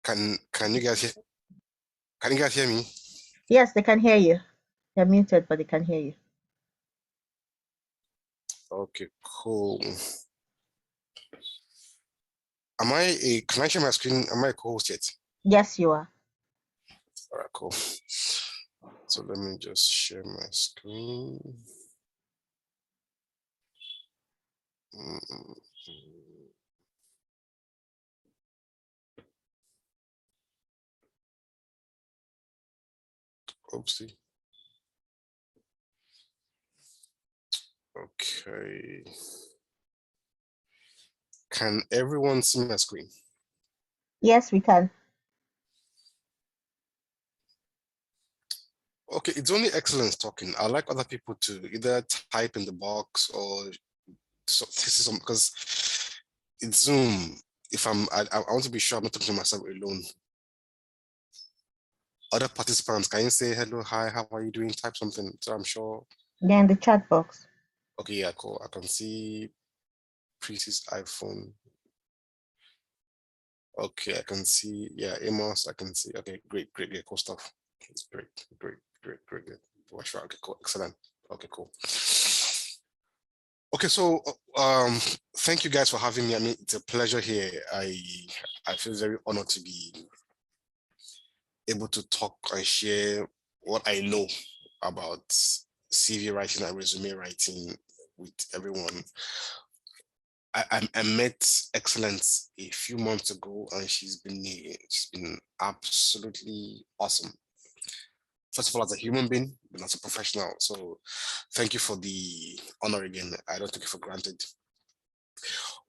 Can you guys hear me? Yes, they can hear you. They're muted, but they can hear you. Okay, cool. Can I share my screen? Am I a co-host yet? Yes, you are. All right, cool. So let me just share my screen. Oopsie. Okay. Can everyone see my screen? Yes, we can. Okay, it's only Excellence talking. I'd like other people to either type in the box or this is because it's Zoom. If I want to be sure I'm not talking to myself alone. Other participants, can you say hello, hi, how are you doing? Type something. So I'm sure. They're in the chat box. Okay, yeah, cool. I can see Precy's iPhone. Okay, I can see, yeah, Amos, I can see. Okay, great, cool stuff. It's great. Watch out. Okay, cool, excellent. Okay, cool. Okay, so thank you guys for having me. I mean, it's a pleasure here. I feel very honored to be able to talk and share what I know about CV writing and resume writing with everyone. I met Excellence a few months ago, and she's been absolutely awesome. First of all, as a human being, and as a professional. So, thank you for the honor again. I don't take it for granted.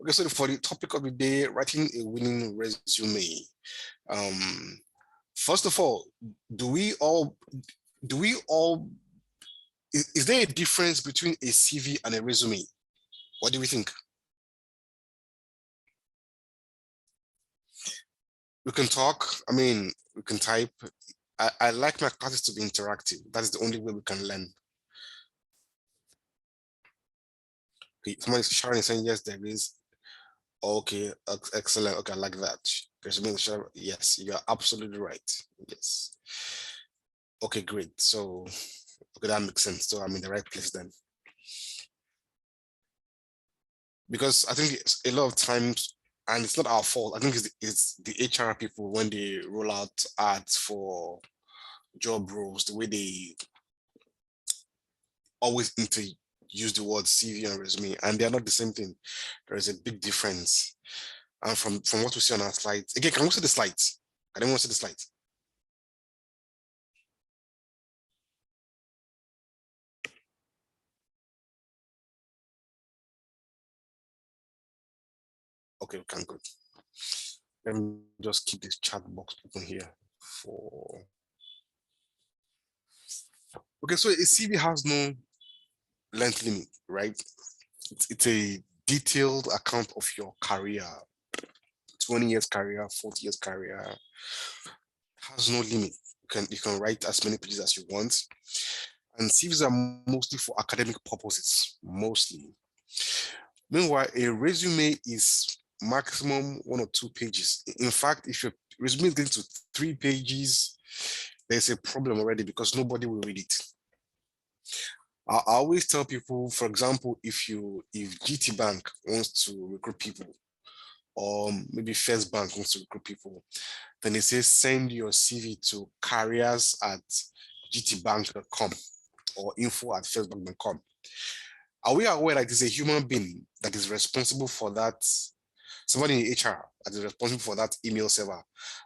Okay, so for the topic of the day, writing a winning resume. First of all, do we all is there a difference between a CV and a resume? What do we think? We can talk. I mean, we can type. I like my classes to be interactive. That's the only way we can learn. Okay, someone is sharing saying yes, there is. Okay, excellent. Okay, I like that. Yes, you are absolutely right. Yes. Okay, great. So, okay, that makes sense. So I'm in the right place then. Because I think it's a lot of times, and it's not our fault. I think it's the HR people when they roll out ads for job roles, the way they always use the word CV and resume, and they're not the same thing. There is a big difference. And from what we see on our slides, again, can we see the slides? I didn't want to see the slides. Okay, we can go. Let me just keep this chat box open here for. Okay, so a CV has no length limit, right? It's a detailed account of your career, 20 years career, 40 years career. It has no limit. You can write as many pages as you want. And CVs are mostly for academic purposes, mostly. Meanwhile, a resume is maximum 1 or 2 pages. In fact, if your resume is getting to 3 pages, there's a problem already because nobody will read it. I always tell people, for example, if GT Bank wants to recruit people, or maybe First Bank wants to recruit people, then they say send your CV to careers@gtbank.com or info@firstbank.com. Are we aware that it's a human being that is responsible for that? Somebody in HR that is responsible for that email server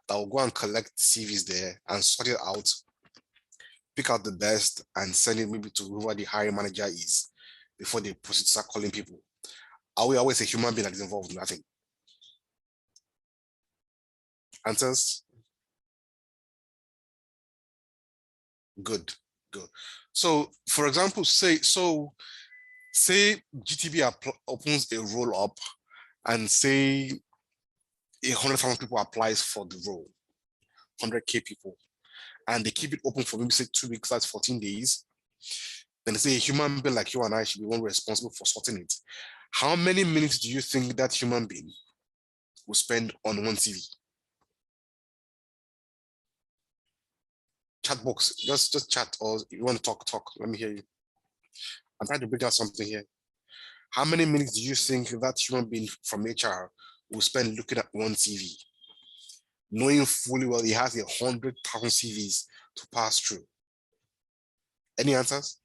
that will go and collect CVs there and sort it out, pick out the best and send it maybe to whoever the hiring manager is before they proceed to start calling people. Are we always a human being that is involved in nothing? Answers? Good. So, for example, say GTB opens a roll up and say 100,000 people applies for the role, 100K people, and they keep it open for maybe say 2 weeks, that's 14 days. Then they say a human being like you and I should be one responsible for sorting it. How many minutes do you think that human being will spend on one CV? Chat box. Just chat, or you want to talk. Let me hear you. I'm trying to break out something here. How many minutes do you think that human being from HR will spend looking at one CV, knowing fully well he has 100,000 CVs to pass through? Any answers?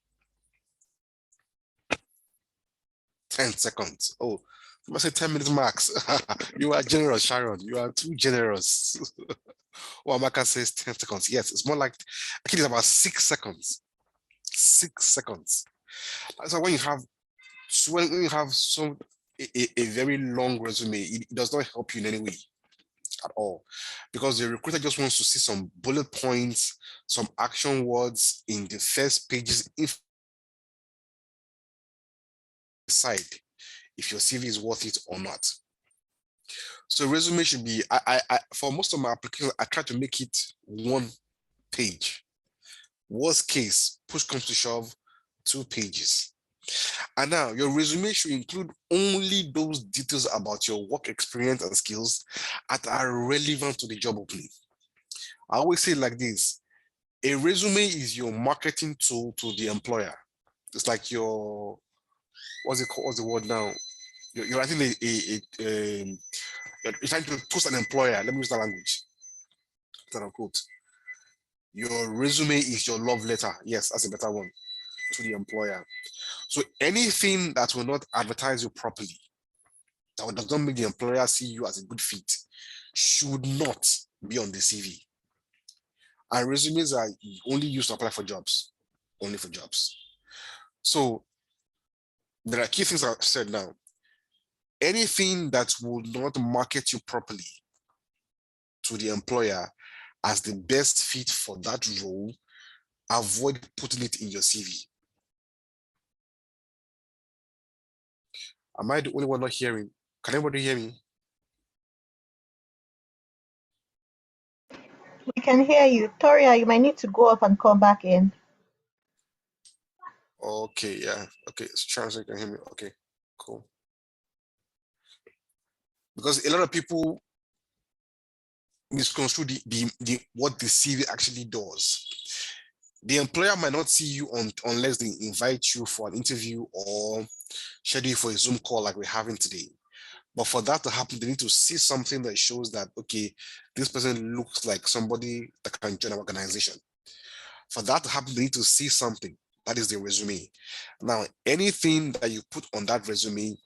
10 seconds. Oh, I must say 10 minutes max. You are generous, Sharon. You are too generous. Well, Amaka says 10 seconds. Yes, it's more like, actually, it's about 6 seconds. 6 seconds. So when you have a very long resume, it does not help you in any way at all, because the recruiter just wants to see some bullet points, some action words in the first pages, if decide if your CV is worth it or not. So resume should be, for most of my applications, I try to make it one page. Worst case, push comes to shove, 2 pages. And now your resume should include only those details about your work experience and skills that are relevant to the job opening. I always say it like this: a resume is your marketing tool to the employer. It's like your, what's it called? What's the word now? You're writing you're trying to post an employer. Let me use that language. Quote unquote. Your resume is your love letter. Yes, that's a better one, to the employer. So anything that will not advertise you properly, that does not make the employer see you as a good fit, should not be on the CV. And resumes are only used to apply for jobs, only for jobs. So there are key things I've said now. Anything that will not market you properly to the employer as the best fit for that role, avoid putting it in your CV. Am I the only one not hearing? Can anybody hear me? We can hear you. Toria, you might need to go up and come back in. Okay, yeah. Okay, so Charles, you can hear me. Okay, cool. Because a lot of people misconstrue the what the CV actually does. The employer might not see you unless they invite you for an interview or schedule you for a Zoom call like we're having today. But for that to happen, they need to see something that shows that, okay, this person looks like somebody that can join our organization. For that to happen, they need to see something. That is the resume. Now, anything that you put on that resume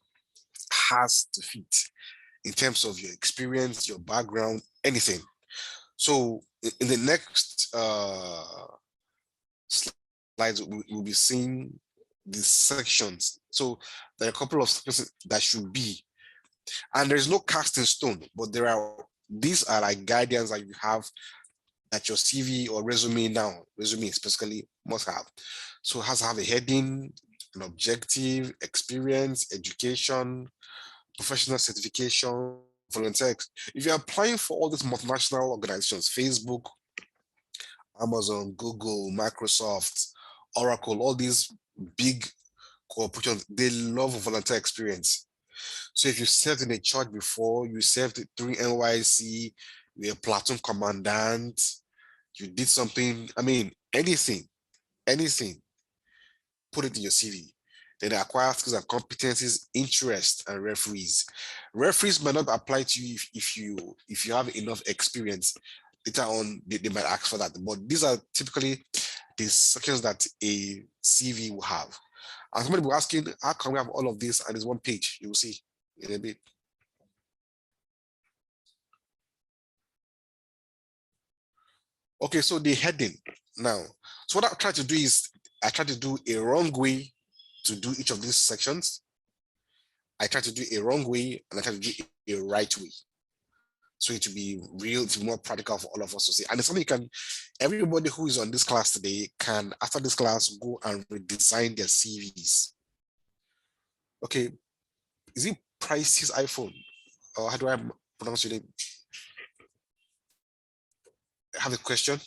has to fit in terms of your experience, your background, anything. So in the next slides, we'll be seeing the sections. So there are a couple of sections that should be, and there's no cast in stone, but these are like guidelines that you have that your CV or resume specifically must have. So it has to have a heading, an objective, experience, education, professional certification, volunteer. If you're applying for all these multinational organizations, Facebook, Amazon, Google, Microsoft, Oracle, all these big corporations, they love volunteer experience. So if you served in a church before, you served through NYC, you're a platoon commandant, you did something, I mean, anything, put it in your CV. Then acquire skills and competencies, interest, and referees. Referees might not apply to you if you have enough experience. Later on, they might ask for that. But these are typically the sections that a CV will have. And somebody will ask you, how can we have all of this and it's one page? You will see in a bit. Okay, so the heading now. So what I try to do is I try to do a wrong way to do each of these sections. I try to do a wrong way and I try to do a right way. So it to be real, to be more practical for all of us to see. And it's something you can, everybody who is on this class today can, after this class, go and redesign their CVs. Okay, is it Price's iPhone? Or how do I pronounce your name? I have a question.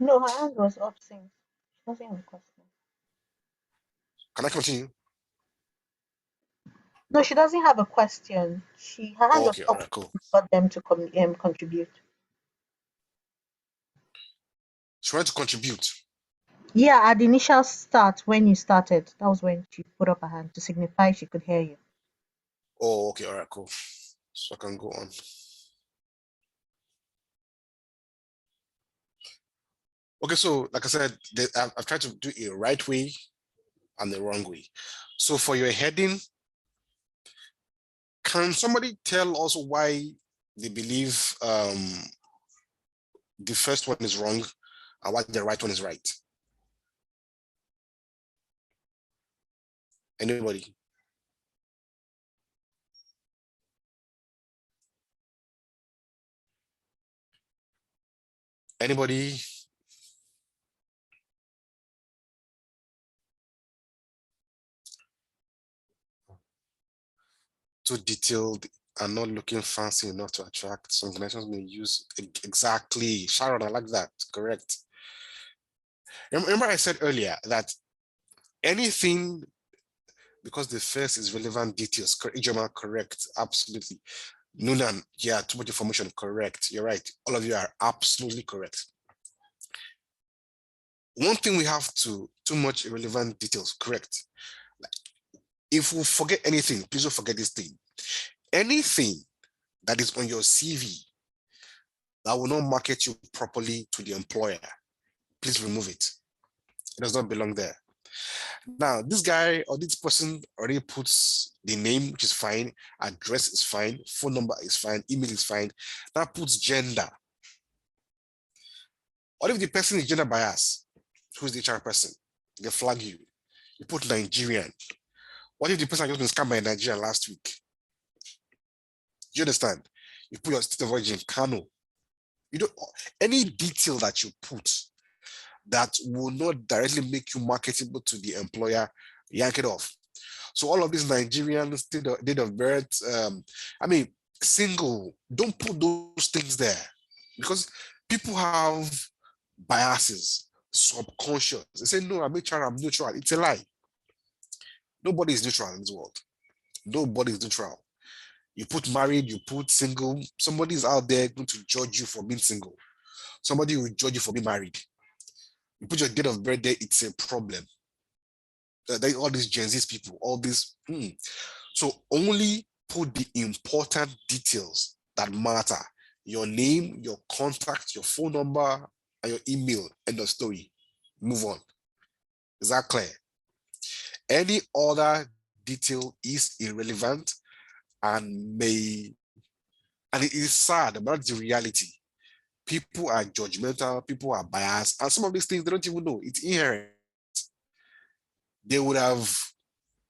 No, her hand was up since. She wasn't requesting. Can I continue? No, she doesn't have a question. Her hand Oh, was okay, all up. right, cool. Got them to contribute. She wanted to contribute. Yeah, at the initial start when you started, that was when she put up her hand to signify she could hear you. Oh, okay, all right, cool. So I can go on. Okay, so like I said, I've tried to do it the right way and the wrong way. So for your heading, can somebody tell us why they believe the first one is wrong and why the right one is right? Anybody? Anybody? Too detailed and not looking fancy enough to attract. Some organizations may use exactly. Sharon, I like that. Correct. Remember I said earlier that anything, because the first is relevant details, Jamal, correct, absolutely. Nunan, yeah, too much information, correct. You're right. All of you are absolutely correct. One thing we have to, too much irrelevant details, correct. If we forget anything, please don't forget this thing. Anything that is on your CV that will not market you properly to the employer, please remove it. It does not belong there. Now, this guy or this person already puts the name, which is fine, address is fine, phone number is fine, email is fine. Now puts gender. What if the person is gender bias? Who's the HR person? They flag you. You put Nigerian. What if the person just been scammed by Nigeria last week? Do you understand? You put your state of origin, Kano. You don't any detail that you put that will not directly make you marketable to the employer, yank it off. So all of these Nigerian date of birth, I mean, single, don't put those things there because people have biases, subconscious. They say, no, I'm HR, I'm neutral. It's a lie. Nobody is neutral in this world. Nobody is neutral. You put married, you put single, somebody is out there going to judge you for being single. Somebody will judge you for being married. You put your date of birth there, it's a problem. All these Gen Z people, all these. So only put the important details that matter. Your name, your contact, your phone number, and your email, end of story. Move on. Is that clear? Any other detail is irrelevant and it is sad, but that's the reality. People are judgmental, people are biased, and some of these things they don't even know. It's inherent. They would have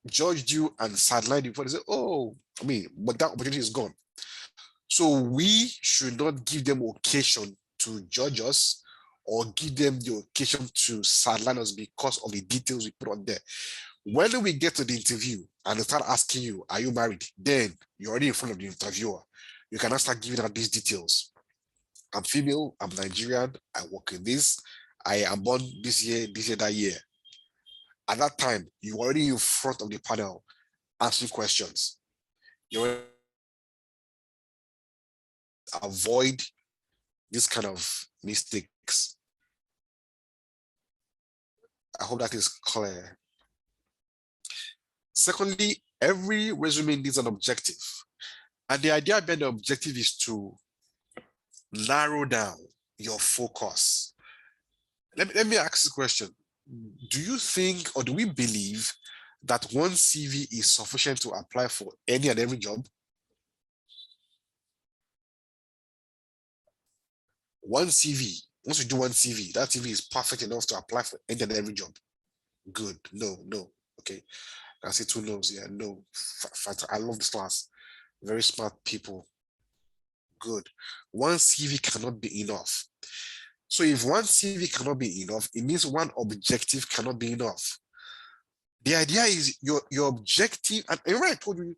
judged you and sidelined you before they say, oh, but that opportunity is gone. So we should not give them occasion to judge us or give them the occasion to sideline us because of the details we put on there. When we get to the interview and they start asking you, are you married? Then you're already in front of the interviewer. You cannot start giving out these details. I'm female, I'm Nigerian, I work in this, I am born this year, that year. At that time, you're already in front of the panel asking questions. You avoid this kind of mistakes. I hope that is clear. Secondly, every resume needs an objective. And the idea behind the objective is to narrow down your focus. Let me ask this question. Do you think or do we believe that one CV is sufficient to apply for any and every job? One CV, once you do one CV, that CV is perfect enough to apply for any and every job. Good. No. Okay. I see two no's here. No. I love this class. Very smart people. Good. One CV cannot be enough. So if one CV cannot be enough, it means one objective cannot be enough. The idea is your objective, and remember I told you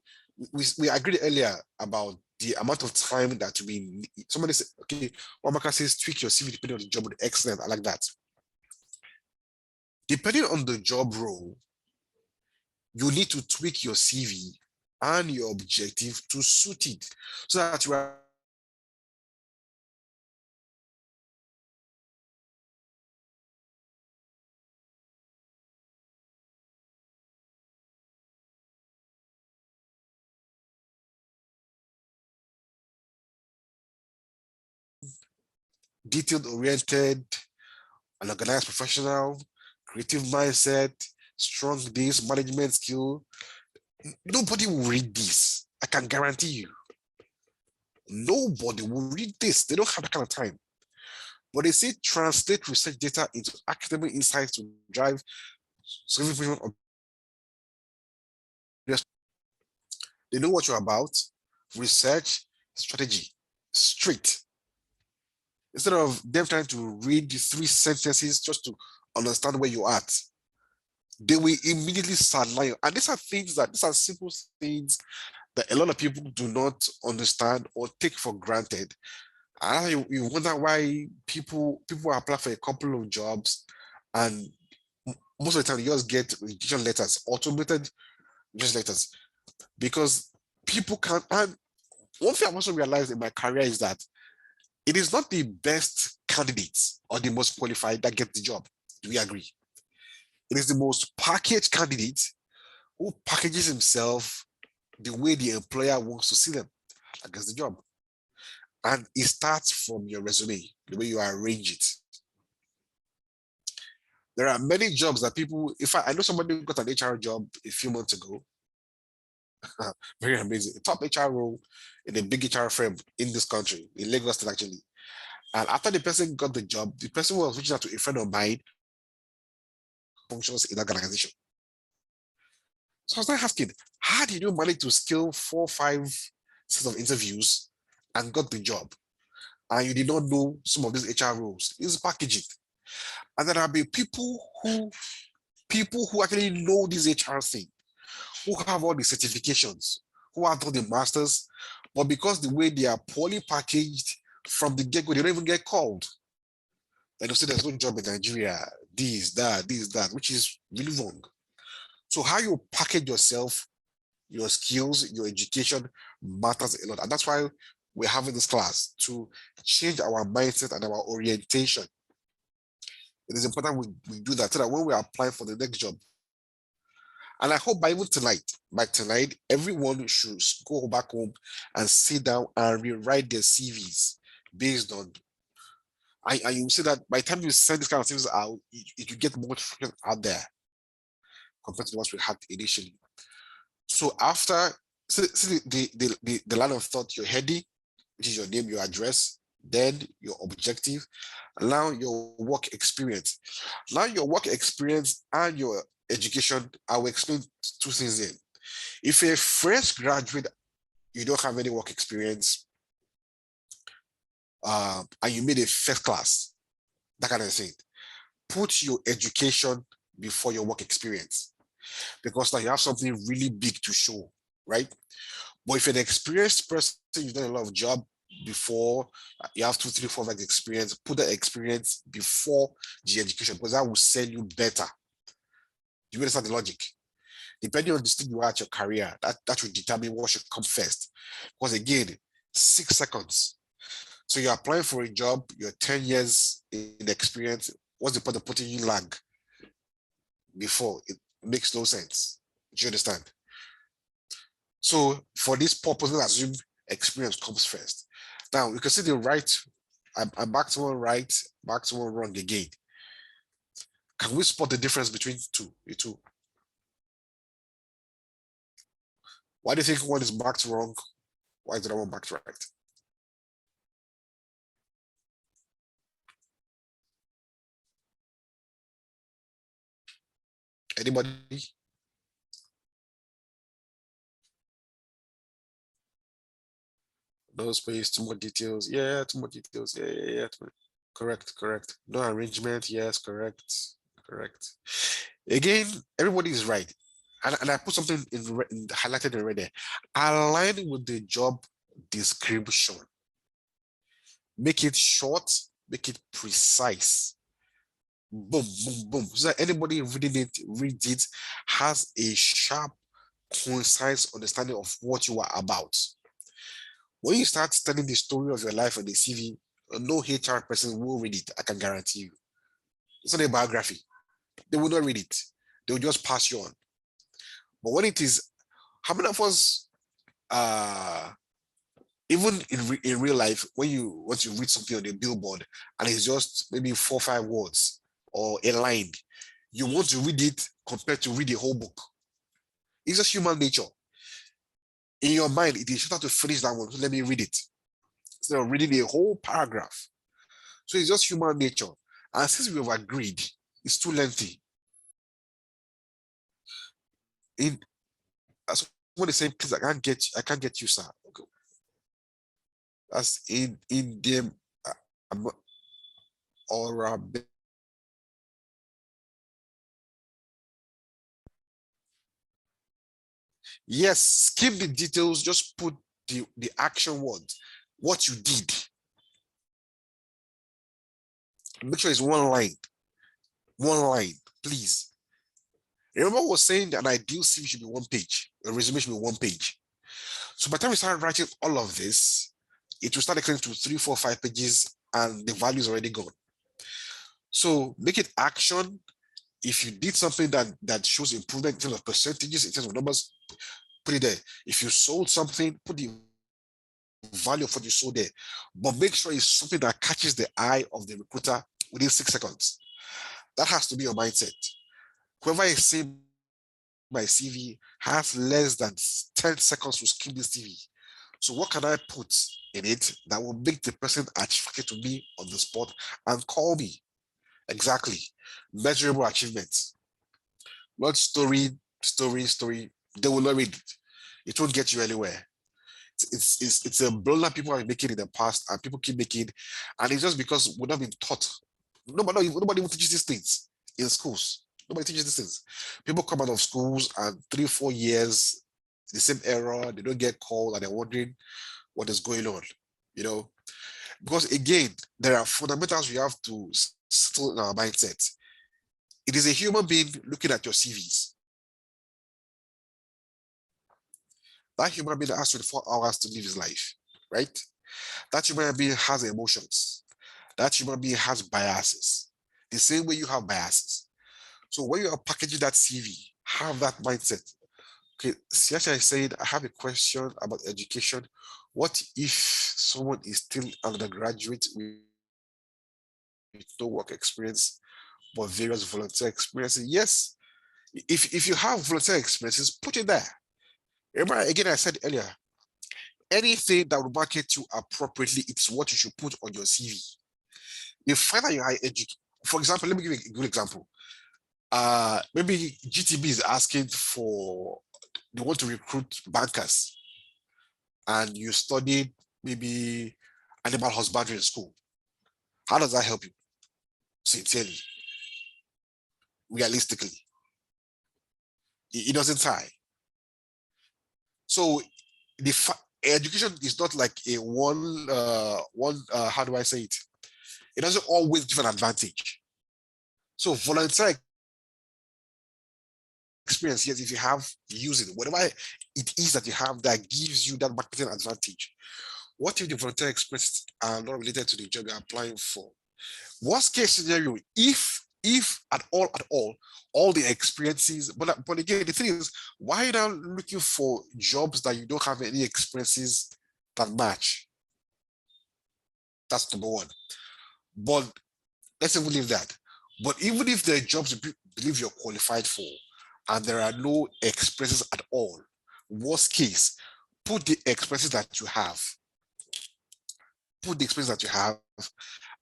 we agreed earlier about the amount of time that we somebody said, okay, Wamaka says tweak your CV depending on the job. Excellent. I like that. Depending on the job role, you need to tweak your CV and your objective to suit it, so that you are detailed oriented, an organized professional, creative mindset, strong this management skill. Nobody will read this. I can guarantee you. Nobody will read this. They don't have that kind of time. But they say translate research data into academic insights to drive significant. They know what you're about. Research, strategy, straight. Instead of them trying to read the 3 sentences just to understand where you're at, they will immediately sideline you. And these are simple things that a lot of people do not understand or take for granted. And you wonder why people apply for a couple of jobs, and most of the time you just get rejection letters, automated rejection letters, because people can't. And one thing I've also realized in my career is that it is not the best candidates or the most qualified that get the job. Do we agree? It is the most packaged candidate who packages himself the way the employer wants to see them that gets the job. And it starts from your resume, the way you arrange it. There are many jobs that people, if I know somebody who got an HR job a few months ago, very amazing, a top HR role in a big HR firm in this country, in Lagos State actually. And after the person got the job, the person was reaching out to a friend of mine functions in that organization. So I was like asking, how did you manage to scale 4 or 5 sets of interviews and got the job? And you did not know some of these HR roles. It's packaging. And there will be people who actually know this HR thing, who have all the certifications, who have done the masters, but because the way they are poorly packaged from the get-go, they don't even get called. And you say there's no job in Nigeria, this, that, which is really wrong. So how you package yourself, your skills, your education matters a lot. And that's why we're having this class, to change our mindset and our orientation. It is important we do that so that when we apply for the next job, and I hope by tonight, everyone should go back home and sit down and rewrite their CVs based on, and you see that by the time you send this kind of things out, it will get more out there compared to the ones we had initially. So after, see the line of thought, your heading, which is your name, your address, then your objective, now your work experience. Now your work experience and your education, I will explain 2 things in. If you're a fresh graduate, you don't have any work experience, and you made a first class, that kind of thing, put your education before your work experience, because now you have something really big to show, right? But if you're an experienced person, you've done a lot of job before, you have 2, 3, 4 years experience, put that experience before the education, because that will sell you better. You understand the logic? Depending on the stage you are at your career, that will determine what should come first. Because again, 6 seconds. So you're applying for a job, you're 10 years in experience. What's the point of putting you lag before? It makes no sense. Do you understand? So for this purpose, let's assume experience comes first. Now you can see the right, I'm back to one right, back to one wrong again. Can we spot the difference between the two? Why do you think one is back to wrong? Why is the other one back to right? Anybody? No space, too much details. Yeah, too much details. Yeah. Correct. No arrangement. Yes, correct. Again, everybody is right. And I put something in highlighted in red there. Align with the job description. Make it short, make it precise. Boom. So that anybody reading it, reads it, has a sharp, concise understanding of what you are about. When you start telling the story of your life on the CV, no HR person will read it. I can guarantee you. It's not a biography. They will not read it. They will just pass you on. But when it is, how many of us, even in real life, when you once you read something on a billboard and it's just maybe 4 or 5 words or a line, you want to read it compared to read the whole book. It's just human nature. In your mind, it is shorter to finish that one. So let me read it instead of reading a whole paragraph. So it's just human nature. And since we have agreed, it's too lengthy. In someone is saying, please, I can't get you, sir. Okay. That's in them or yes, skip the details, just put the action words, what you did. Make sure it's one line, please. Remember, I was saying that an ideal CV should be 1 page, a resume should be 1 page. So by the time we start writing all of this, it will start extending to 3, 4, 5 pages, and the value is already gone. So make it action. If you did something that shows improvement in terms of percentages, in terms of numbers, put it there. If you sold something, put the value of what you sold there. But make sure it's something that catches the eye of the recruiter within 6 seconds. That has to be your mindset. Whoever is seeing my CV has less than 10 seconds to skim this CV. So what can I put in it that will make the person attracted to me on the spot and call me? Exactly. Measurable achievements. Not story. They will not read it. It won't get you anywhere. It's a blunder people have making in the past and people keep making, and it's just because we've not been taught. Nobody even teaches these things in schools. Nobody teaches these things. People come out of schools and 3, 4 years, the same era, they don't get called and they're wondering what is going on, you know? Because again, there are fundamentals we have to settle in our mindset. It is a human being looking at your CVs. That human being has 24 hours to live his life, right? That human being has emotions. That human being has biases. The same way you have biases. So when you are packaging that CV, have that mindset. Okay, Siacha is saying, I have a question about education. What if someone is still undergraduate with no work experience, but various volunteer experiences? Yes, if you have volunteer experiences, put it there. Remember, again, I said earlier, anything that will market you appropriately, it's what you should put on your CV. You find that you are educated. For example, let me give you a good example. Maybe GTB is asking for, they want to recruit bankers, and you studied maybe animal husbandry in school. How does that help you? Sincerely, realistically, it doesn't tie. So the education is not like a how do I say it? It doesn't always give an advantage. So volunteer experience, yes, if you have, use it. Whatever it is that you have that gives you that marketing advantage. What if the volunteer experiences are not related to the job you're applying for? Worst case scenario, if at all the experiences, but again, the thing is, why are you now looking for jobs that you don't have any experiences that match? That's number one. But let's even leave that. But even if there are jobs you believe you're qualified for and there are no experiences at all, worst case, put the experiences that you have. Put the experience that you have,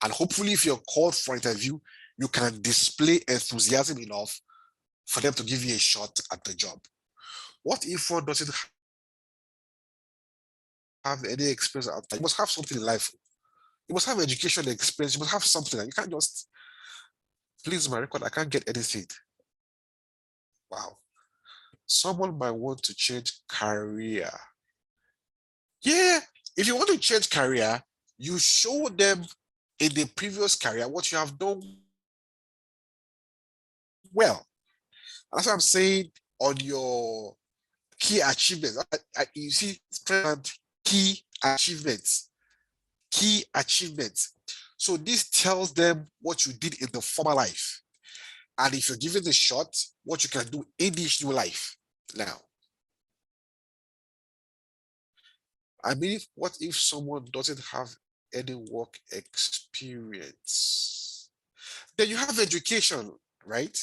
and hopefully if you're called for interview, you can display enthusiasm enough for them to give you a shot at the job. What if one doesn't have any experience outside? You must have something in life. You must have education experience. You must have something. You can't just, please, my record, I can't get anything. Wow. Someone might want to change career. Yeah, if you want to change career, you show them in the previous career what you have done well. That's what I'm saying on your key achievements. You see, key achievements, key achievements. So this tells them what you did in the former life. And if you're given the shot, what you can do in this new life. Now, I mean, what if someone doesn't have any work experience? Then you have education, right?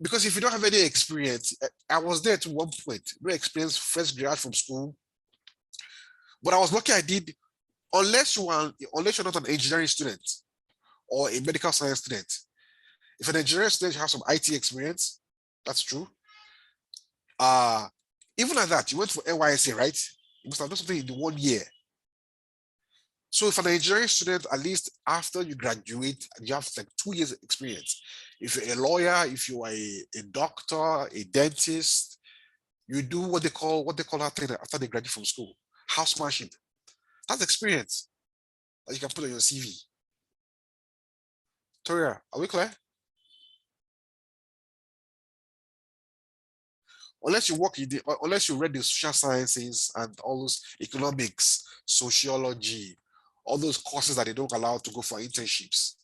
Because if you don't have any experience, I was there to one point, no experience, first grad from school. But I was lucky I did, unless you're not an engineering student or a medical science student. If an engineering student has some IT experience, that's true. Uh, Even at that, you went for NYSA, right? You must have done something in the 1 year. So if an engineering student, at least after you graduate, you have like 2 years experience. If you're a lawyer, if you are a doctor, a dentist, you do what they call that thing after they graduate from school, housemanship. That's experience that you can put on your CV. Toria, are we clear? Unless you work in the, unless you read the social sciences and all those economics, sociology, all those courses that they don't allow to go for internships.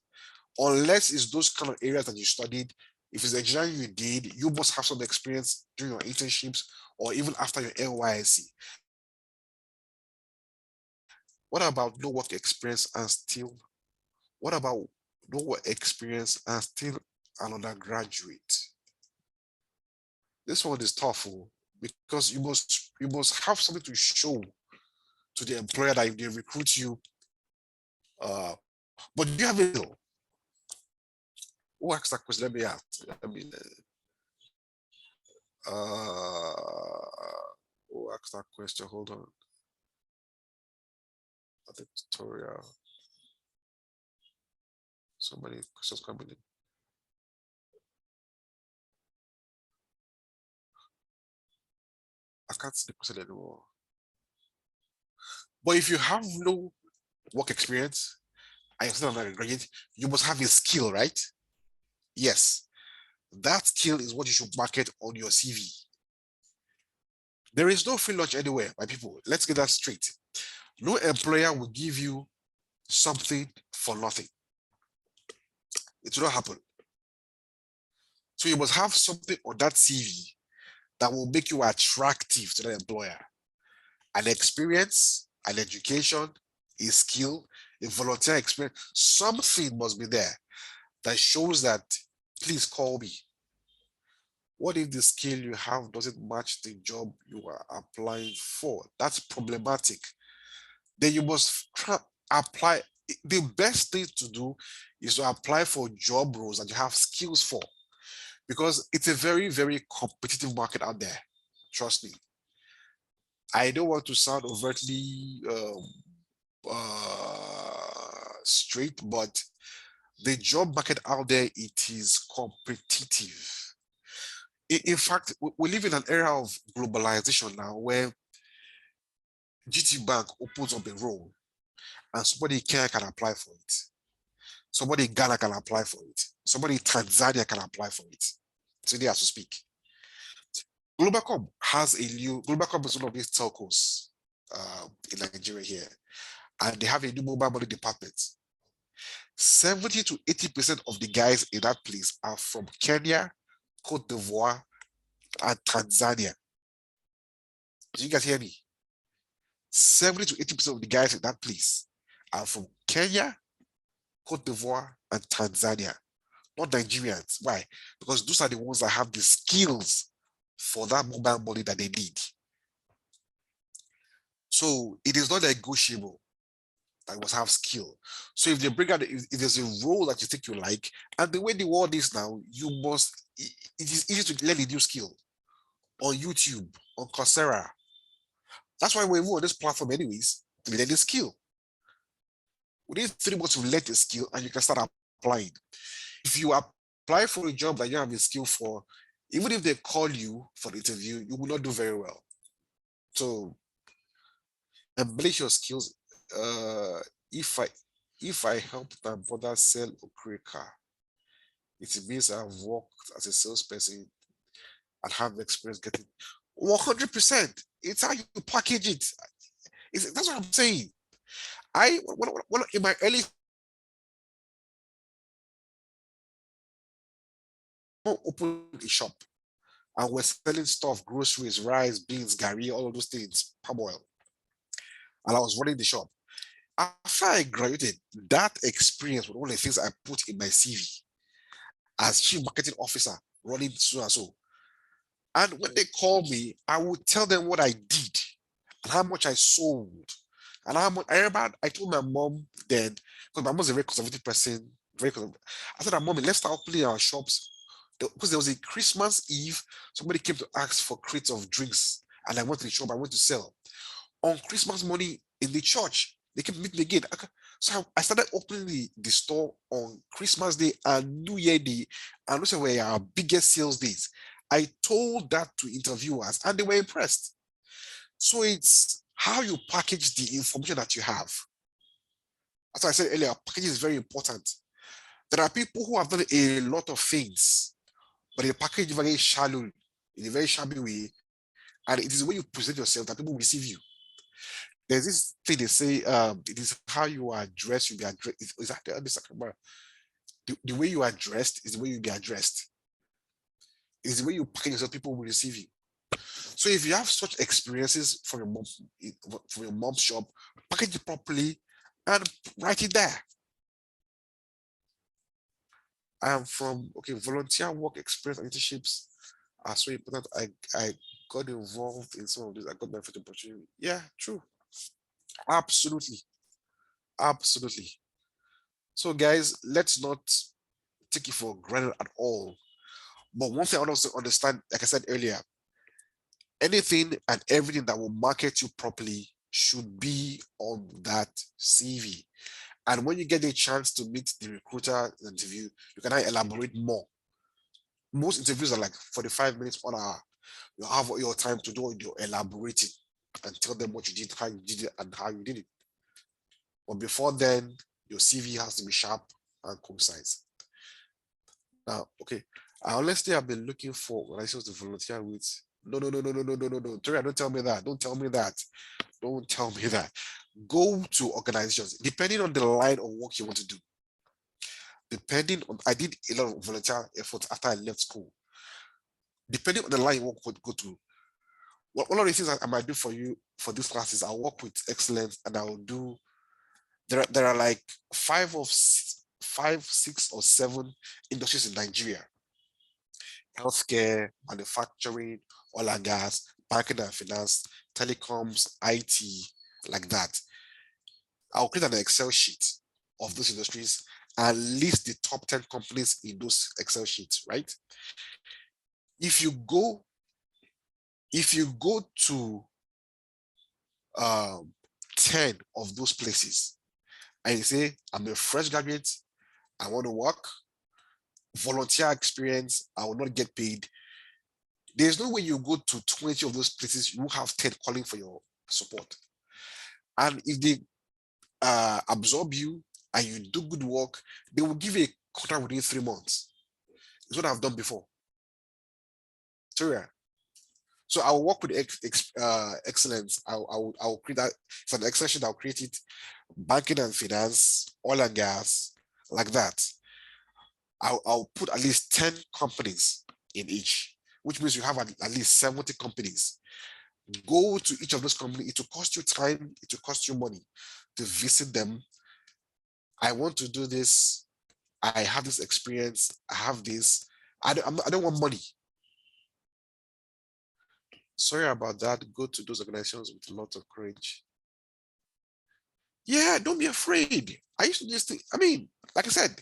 Unless it's those kind of areas that you studied, if it's engineering you did, you must have some experience during your internships or even after your NYSC. What about no work experience and still? What about no work experience and still an undergraduate? This one is tough because you must have something to show to the employer that if they recruit you. But do you have a deal? Who asked that question? Let me ask. Who asked that question? Hold on. I think Victoria. So many questions coming in. I can't see the question anymore. But if you have no work experience and you're still not a graduate, you must have a skill, right? Yes. That skill is what you should market on your CV. There is no free lunch anywhere, my people. Let's get that straight. No employer will give you something for nothing. It will not happen. So you must have something on that CV that will make you attractive to the employer. An experience, an education, a skill, a volunteer experience, something must be there that shows that, please call me. What if the skill you have doesn't match the job you are applying for? That's problematic. Then you must apply. The best thing to do is to apply for job roles that you have skills for, because it's a very, very competitive market out there. Trust me. I don't want to sound overtly straight, but the job market out there, it is competitive. In fact, we live in an era of globalization now where GT Bank opens up a role and somebody in Kenya can apply for it. Somebody in Ghana can apply for it. Somebody in Tanzania can apply for it. Today as we speak. Globalcom is one of these telcos in Nigeria here, and they have a new mobile money department. 70 to 80% of the guys in that place are from Kenya, Cote d'Ivoire, and Tanzania. Do you guys hear me? 70 to 80% of the guys in that place are from Kenya, Cote d'Ivoire, and Tanzania, not Nigerians. Why? Because those are the ones that have the skills for that mobile money that they need. So it is not negotiable that you must have skill. So if they bring out, if there's a role that you think you like, and the way the world is now, it is easy to learn a new skill on YouTube, on Coursera. That's why we're on this platform anyways, to learn a skill. Within 3 months, you learn a skill and you can start applying. If you apply for a job that you have a skill for, even if they call you for the interview, you will not do very well. So embellish your skills. Uh, if I help my brother sell Okrika, it means I've worked as a salesperson. and have experience getting 100%. It's how you package it. That's what I'm saying. In my early opened a shop and we're selling stuff, groceries, rice, beans, gari, all of those things, palm oil, and I was running the shop. After I graduated, that experience was one of the things I put in my CV as chief marketing officer, running so and so. And when they call me, I would tell them what I did and how much I sold. And how much I remember I told my mom then, because my mom's a very conservative person, very conservative. I said, Mommy, let's start opening our shops. Because there was a Christmas Eve, somebody came to ask for crates of drinks. And I went to the shop, I went to sell. On Christmas morning in the church, they kept meeting again. So I started opening the store on Christmas Day and New Year Day, and those were our biggest sales days. I told that to interviewers and they were impressed. So it's how you package the information that you have. As I said earlier, packaging is very important. There are people who have done a lot of things, but they package very shallow, in a very shabby way, and it is the way you present yourself that people receive you. There's this thing they say, it is how you are dressed, you'll be addressed. Is that the way you are dressed is the way you'll be addressed. It's the way you package yourself, people will receive you. So if you have such experiences from your mom's shop, package it properly and write it there. I am from volunteer work experience and internships are so important. I got involved in some of this. I got my first opportunity. Yeah, true. Absolutely. Absolutely. So guys, let's not take it for granted at all. But one thing I also understand, like I said earlier, anything and everything that will market you properly should be on that CV. And when you get a chance to meet the recruiter interview, you can elaborate more. Most interviews are like 45 minutes, 1 hour. You have your time to do your elaborating and tell them what you did, how you did it, and how you did it. But before then, your CV has to be sharp and concise. Now, okay, I honestly have been looking for organizations to volunteer with. No, no, no, no, no, no, no, no, no. Terry, don't tell me that. Don't tell me that. Don't tell me that. Go to organizations, depending on the line of work you want to do. Depending on, I did a lot of volunteer efforts after I left school. Depending on the line you work would go to. One of the things I might do for you for these classes, I'll work with excellence and I'll do. There are like five, 6 or 7 industries in Nigeria: healthcare, manufacturing, oil and gas, banking and finance, telecoms, IT, like that. I'll create an Excel sheet of those industries and list the top 10 companies in those Excel sheets, right? If you go, if you go to um, 10 of those places and you say, I'm a fresh graduate, I want to work, volunteer experience, I will not get paid. There's no way you go to 20 of those places, you will have 10 calling for your support. And if they absorb you and you do good work, they will give you a contract within 3 months. It's what I've done before. So yeah. So I will work with excellence. I'll create that for the extension. I'll create it, banking and finance, oil and gas, like that. I'll put at least 10 companies in each, which means you have at least 70 companies. Go to each of those companies. It will cost you time. It will cost you money to visit them. I want to do this. I have this experience. I have this. I don't want money. Sorry about that. Go to those organizations with a lot of courage. Yeah, don't be afraid. I used to just think, I mean, like I said,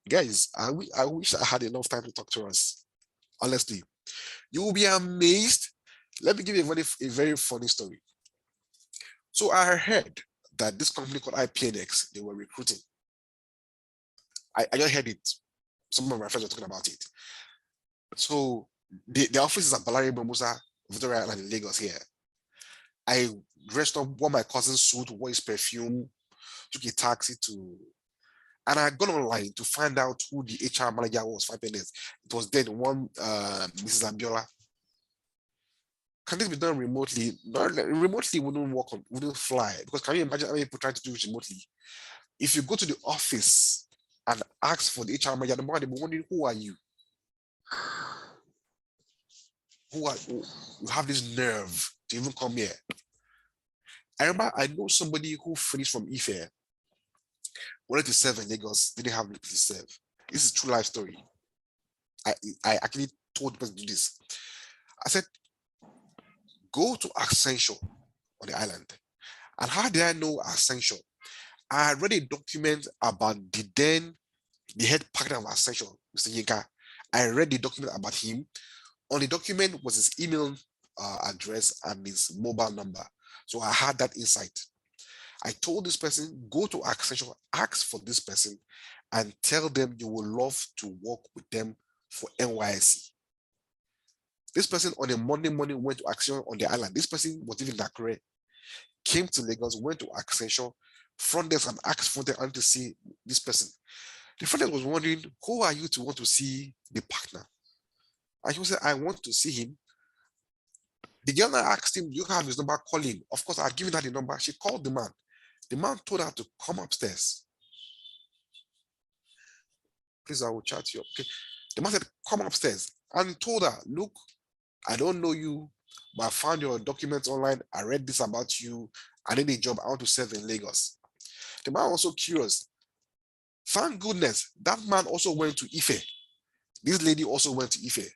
guys, I wish I had enough time to talk to us. Honestly, you will be amazed. Let me give you a very funny story. So I heard that this company called IPNX, they were recruiting. I just heard it. Some of my friends were talking about it. So the office is at Balari Bamusa, Victoria Island in Lagos here. I dressed up, wore my cousin's suit, wore his perfume, took a taxi to And I got online to find out who the HR manager was 5 minutes. It was then one Mrs. Ambiola. Can this be done remotely? Not remotely wouldn't work on, wouldn't fly. Because can you imagine how many people trying to do it remotely? If you go to the office and ask for the HR manager, the man will be wondering, who are you? Who you have this nerve to even come here? I remember I know somebody who finished from Ife, wanted to serve in Lagos, didn't have people to serve. This is a true life story. I I actually told the person to do this. I said, go to Accenture on the island. And how did I know Accenture? I read a document about the head partner of Accenture, Mr. Yinka. I read the document about him. On the document was his email address and his mobile number. So I had that insight. I told this person, go to Accenture, ask for this person, and tell them you would love to work with them for NYSC. This person on a Monday morning went to Accenture on the island. This person was even in Akure, came to Lagos, went to Accenture, front desk and asked for them to see this person. The front desk was wondering, who are you to want to see the partner? And he said, I want to see him. The girl asked him, you have his number, call him. Of course, I'd given her the number. She called the man. The man told her to come upstairs. Please, I will chat you up. Okay. The man said, come upstairs. And told her, look, I don't know you, but I found your documents online. I read this about you. I need a job. I want to serve in Lagos. The man was also curious. Thank goodness, that man also went to Ife. This lady also went to Ife.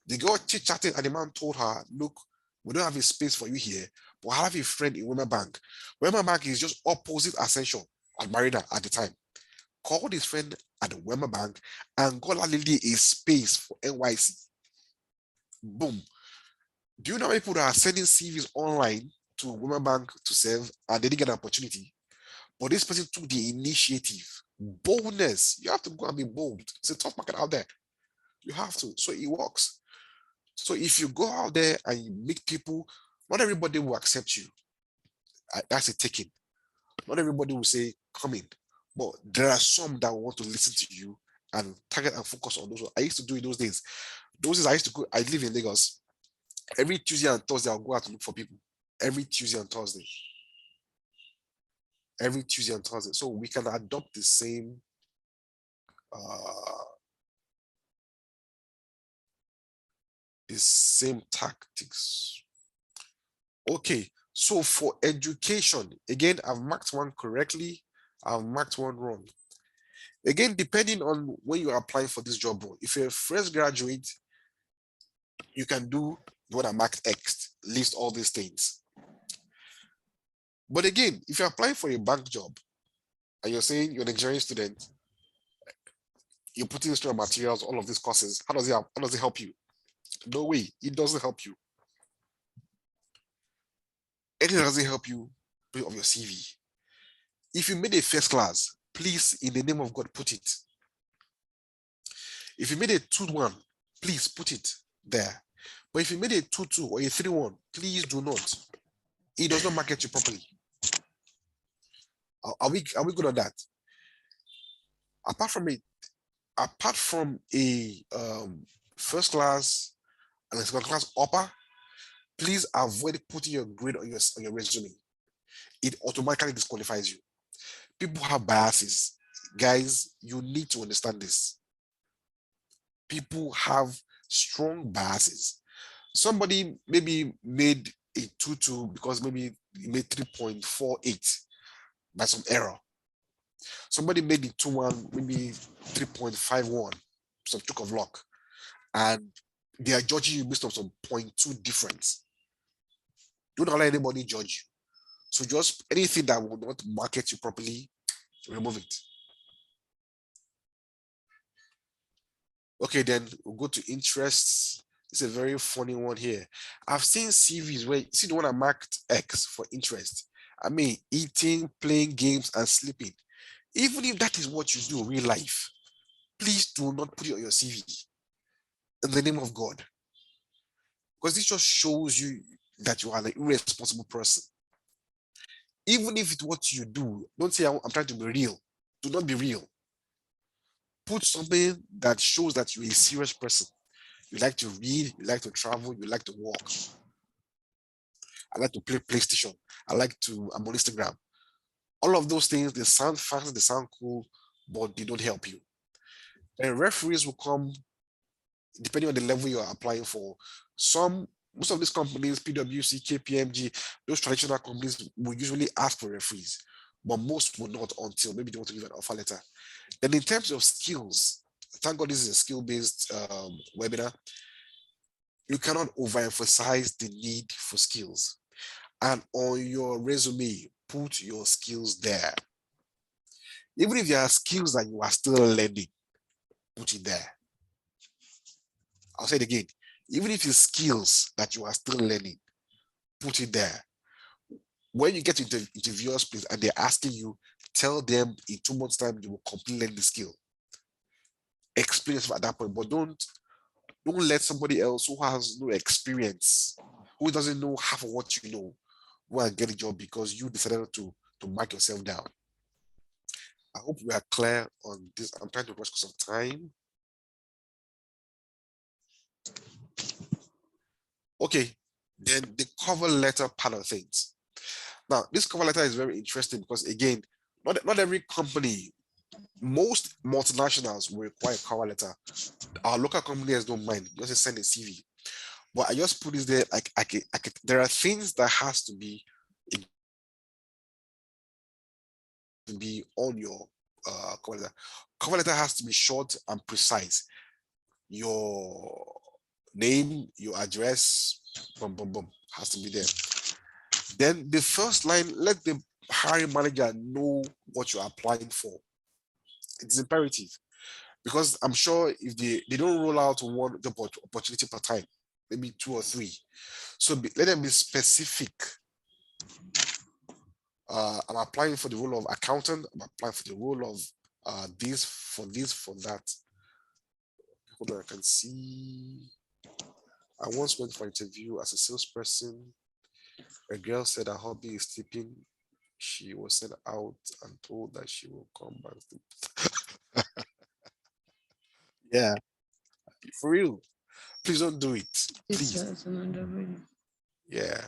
The girl chit-chatting and the man told her, look, we don't have a space for you here, but I have a friend in Wema Bank. Wema Bank is just opposite Ascension at Marina at the time. Called his friend at the Wema Bank and got that lady a space for NYC. Boom. Do you know how many people that are sending CVs online to Wema Bank to serve and they didn't get an opportunity? But this person took the initiative. Boldness. You have to go and be bold. It's a tough market out there. You have to. So it works. So if you go out there and you meet people, not everybody will accept you. That's a taking. Not everybody will say, come in. But there are some that want to listen to you and target and focus on those. I used to do it those days. Those days I used to go, I live in Lagos. Every Tuesday and Thursday, I'll go out to look for people. Every Tuesday and Thursday. Every Tuesday and Thursday. So we can adopt uh, the same tactics. Okay, so for education, again, I've marked one correctly, I've marked one wrong. Again, depending on when you are applying for this job role, if you're a fresh graduate, you can do what I marked X, list all these things. But again, if you're applying for a bank job and you're saying you're an engineering student, you're putting extra materials, all of these courses, how does it help you? No way, it doesn't help you. Anything that doesn't help you, put it on your CV. If you made a first class, please, in the name of God, put it. If you made a 2-1, please put it there. But if you made a 2-2 or a 3-1, please do not. It does not market you properly. Are we good on that? Apart from a first class and a second class upper, please avoid putting your grade on your resume. It automatically disqualifies you. People have biases. Guys, you need to understand this. People have strong biases. Somebody maybe made a 2-2 because maybe he made 3.48 by some error. Somebody made it 2-1, maybe 3.51, some stroke of luck. And they are judging you based on some 0.2 difference. Don't allow anybody judge you. So just anything that will not market you properly, remove it. Okay, then we'll go to interests. It's a very funny one here. I've seen CVs where, see the one I marked X for interest. I mean, eating, playing games, and sleeping. Even if that is what you do in real life, please do not put it on your CV in the name of God. Because this just shows you that you are an irresponsible person. Even if it's what you do, don't say, I'm trying to be real. Do not be real. Put something that shows that you're a serious person. You like to read, you like to travel, you like to walk. I like to play PlayStation. I'm on Instagram. All of those things, they sound fast, they sound cool, but they don't help you. And referees will come depending on the level you are applying for. Most of these companies, PwC, KPMG, those traditional companies will usually ask for referees, but most will not until maybe they want to give an offer letter. Then in terms of skills, thank God this is a skill-based webinar. You cannot overemphasize the need for skills. And on your resume, put your skills there. Even if there are skills that you are still learning, put it there. I'll say it again. Even if it's skills that you are still learning, put it there. When you get to interviewers place and they're asking you, tell them in 2 months' time you will completely learn the skill. Explain it at that point, but don't let somebody else who has no experience, who doesn't know half of what you know, go and get a job because you decided to mark yourself down. I hope we are clear on this. I'm trying to rush because of time. Okay, then the cover letter part of things. Now, this cover letter is very interesting because again, not every company, most multinationals will require a cover letter. Our local companies don't mind, just send a CV. But I just put this there like there are things that has to be on your cover letter. Cover letter has to be short and precise. Your name, your address, boom, boom, boom, has to be there. Then the first line, let the hiring manager know what you're applying for. It's imperative because I'm sure if they don't roll out one job opportunity per time, maybe 2 or 3. So let them be specific. I'm applying for the role of accountant. I'm applying for the role of this, for that. Hold on, I can see. I once went for an interview as a salesperson. A girl said her hobby is sleeping. She was sent out and told that she will come back. Yeah, for real. Please don't do it. Please. Yeah.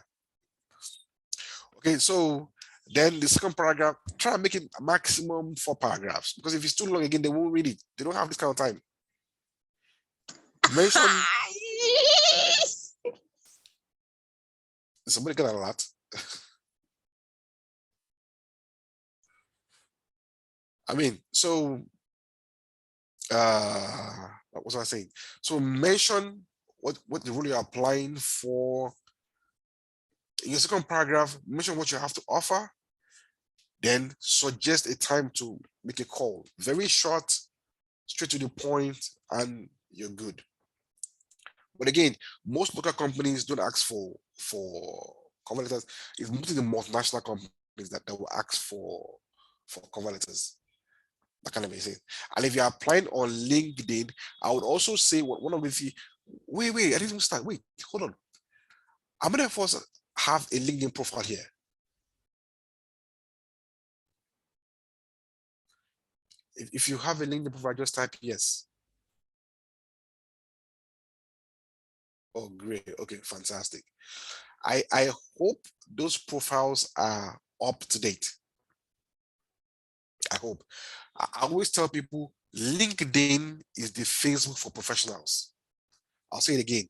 Okay, so then the second paragraph, try and make it a maximum 4 paragraphs because if it's too long again, they won't read it. They don't have this kind of time. Mention. Somebody get a lot. I mean, so what was I saying? So mention what the role you're applying for. In your second paragraph, mention what you have to offer. Then suggest a time to make a call. Very short, straight to the point, and you're good. But again, most local companies don't ask for cover letters. It's mostly the multinational companies that will ask for cover letters. That kind of thing. And if you're applying on LinkedIn, I would also say one of the wait, I didn't even start. Wait, hold on. How many of us have a LinkedIn profile here? If you have a LinkedIn profile, just type yes. Oh, great. Okay, fantastic. I hope those profiles are up to date. I hope. I always tell people LinkedIn is the Facebook for professionals. I'll say it again.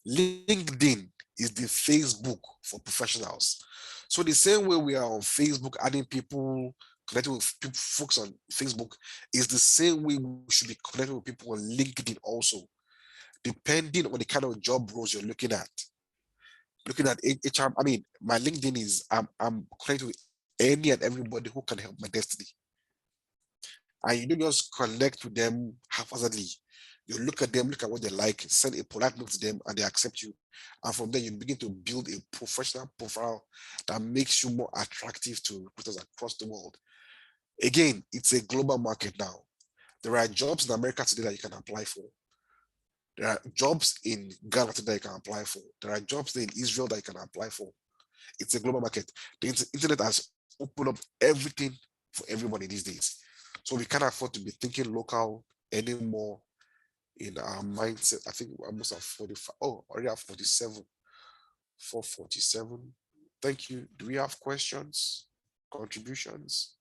LinkedIn is the Facebook for professionals. So the same way we are on Facebook, adding people, connecting with people, folks on Facebook, is the same way we should be connecting with people on LinkedIn also, depending on the kind of job roles you're looking at. Looking at HR, I mean, my LinkedIn is I'm connected with any and everybody who can help my destiny. And you don't just connect with them haphazardly. You look at them, look at what they like, send a polite note to them, and they accept you. And from there, you begin to build a professional profile that makes you more attractive to recruiters across the world. Again, it's a global market now. There are jobs in America today that you can apply for. There are jobs in Ghana today that you can apply for. There are jobs in Israel that you can apply for. It's a global market. The internet has opened up everything for everybody these days. So we can't afford to be thinking local anymore in our mindset. I think we almost have 45. Oh, already have 47. 447. Thank you. Do we have questions? Contributions?